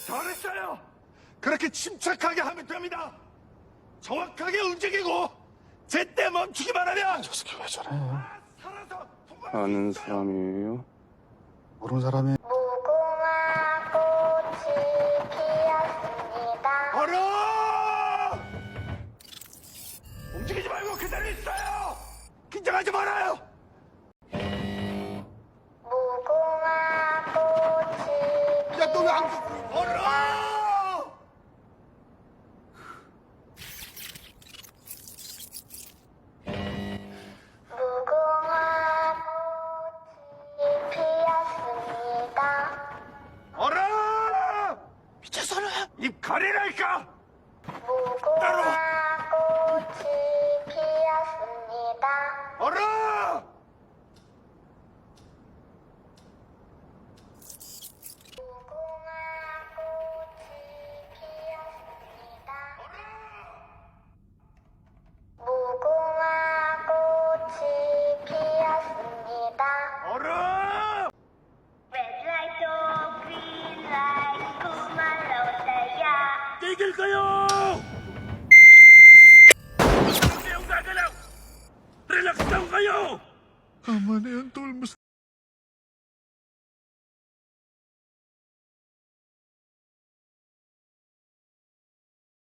잘했어요. 그렇게 침착하게 하면 됩니다. 정확하게 움직이고 제때 멈추기만 하면. 저 새끼 왜 저래? 살아서 아는 사람이에요? 모르는 사람이 무궁화 꽃이 피었습니다. 얼어! 움직이지 말고 그대로 있어요. 긴장하지 말아요. 무궁화 꽃이 야, 너 왜 안 얼어! 무궁화 꽃이 피었습니다. 얼어! 미쳤어라. 입 가리라니까. 무궁화 꽃이 피었습니다. 얼어! 무궁화 꽃이 피었습니다. 무궁화 꽃이 피었습니다. 얼어! Red light, oh, green light, 구만로다야. 이길 거요! Relax lang kayo! Tama na yan, tol. Mas